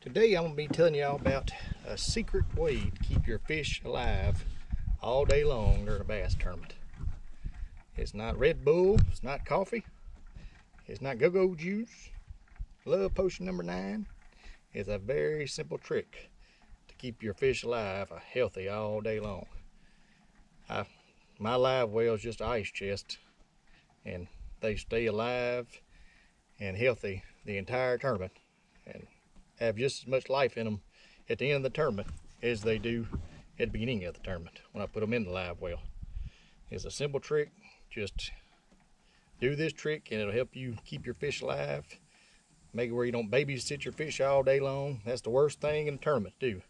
Today I'm going to be telling y'all about a secret way to keep your fish alive all day long during a bass tournament. It's not Red Bull, it's not coffee, it's not go-go juice, love potion number 9. It's a very simple trick to keep your fish alive healthy all day long. My live well is just an ice chest, and they stay alive and healthy the entire tournament and have just as much life in them at the end of the tournament as they do at the beginning of the tournament when I put them in the live well. It's a simple trick. Just do this trick and it'll help you keep your fish alive. Make it where you don't babysit your fish all day long. That's the worst thing in a tournament to do,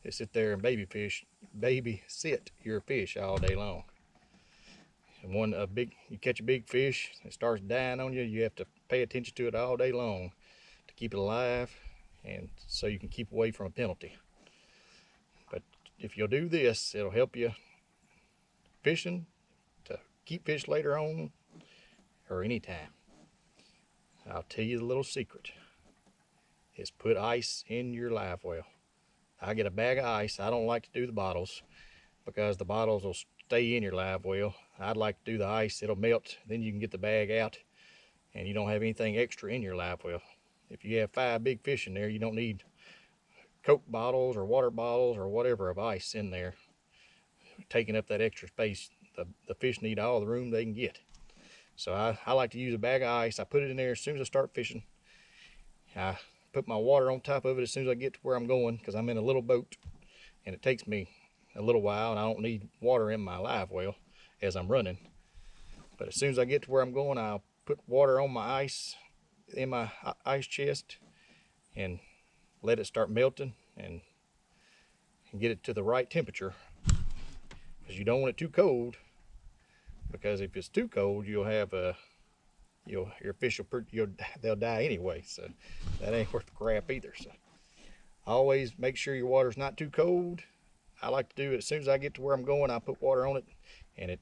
is sit there and babysit your fish all day long. And you catch a big fish, it starts dying on you, you have to pay attention to it all day long to keep it alive, and so you can keep away from a penalty. But if you'll do this, it'll help you fishing, to keep fish later on or anytime. I'll tell you the little secret is put ice in your live well. I get a bag of ice. I don't like to do the bottles because the bottles will stay in your live well. I'd like to do the ice. It'll melt, then you can get the bag out and you don't have anything extra in your live well. If you have 5 big fish in there, you don't need Coke bottles or water bottles or whatever of ice in there taking up that extra space. The fish need all the room they can get. So I like to use a bag of ice. I put it in there as soon as I start fishing. I put my water on top of it as soon as I get to where I'm going, because I'm in a little boat and it takes me a little while and I don't need water in my live well as I'm running. But as soon as I get to where I'm going, I'll put water on my ice, in my ice chest, and let it start melting and get it to the right temperature, because you don't want it too cold, because if it's too cold you'll have your fish they'll die anyway, so that ain't worth the crap either. So always make sure your water's not too cold. I like to do it as soon as I get to where I'm going. I put water on it and it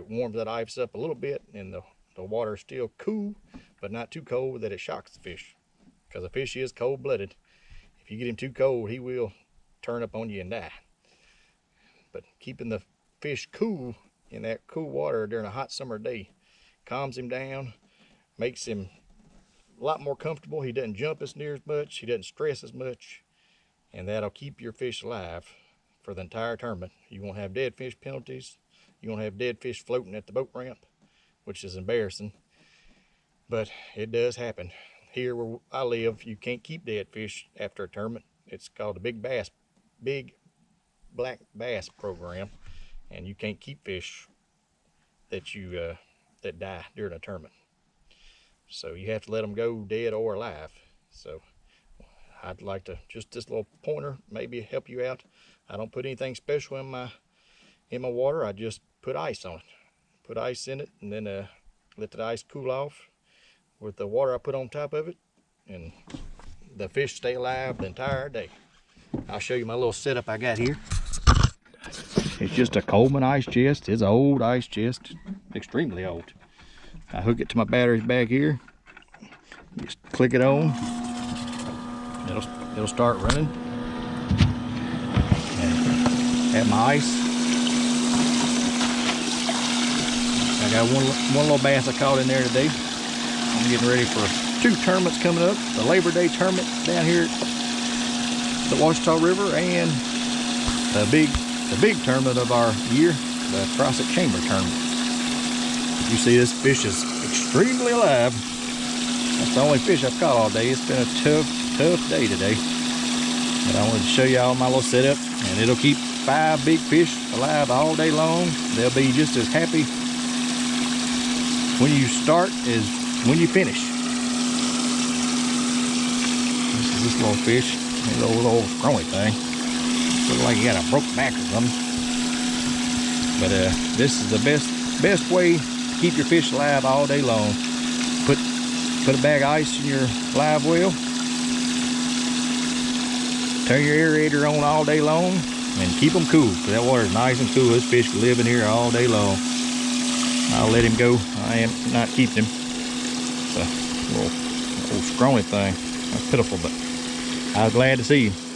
warms that ice up a little bit, and the water is still cool but not too cold that it shocks the fish, because the fish is cold-blooded. If you get him too cold, he will turn up on you and die. But keeping the fish cool in that cool water during a hot summer day calms him down, makes him a lot more comfortable. He doesn't jump as near as much, he doesn't stress as much, and that'll keep your fish alive for the entire tournament. You won't have dead fish penalties. You won't have dead fish floating at the boat ramp, which is embarrassing, but it does happen. Here where I live, you can't keep dead fish after a tournament. It's called the Big Black Bass Program, and you can't keep fish that die during a tournament. So you have to let them go dead or alive. So I'd like to, just this little pointer, maybe help you out. I don't put anything special in my water. I just put ice on it. Put ice in it and then let the ice cool off with the water I put on top of it, and the fish stay alive the entire day. I'll show you my little setup I got here. It's just a Coleman ice chest. It's an old ice chest, extremely old. I hook it to my batteries back here. Just click it on. It'll start running. And add my ice. I got one little bass I caught in there today. I'm getting ready for 2 tournaments coming up. The Labor Day tournament down here at the Washita River, and the big tournament of our year, the Crossett Chamber tournament. You see, this fish is extremely alive. That's the only fish I've caught all day. It's been a tough day today. But I wanted to show you all my little setup, and it'll keep 5 big fish alive all day long. They'll be just as happy when you start as when you finish. This is this little fish, a little scrawny thing. Looks like he got a broke back or something. But this is the best way to keep your fish alive all day long. Put a bag of ice in your live well. Turn your aerator on all day long and keep them cool, because that water is nice and cool. This fish can live in here all day long. I'll let him go. I am not keeping him. It's a little scrawny thing. That's pitiful, but I was glad to see him.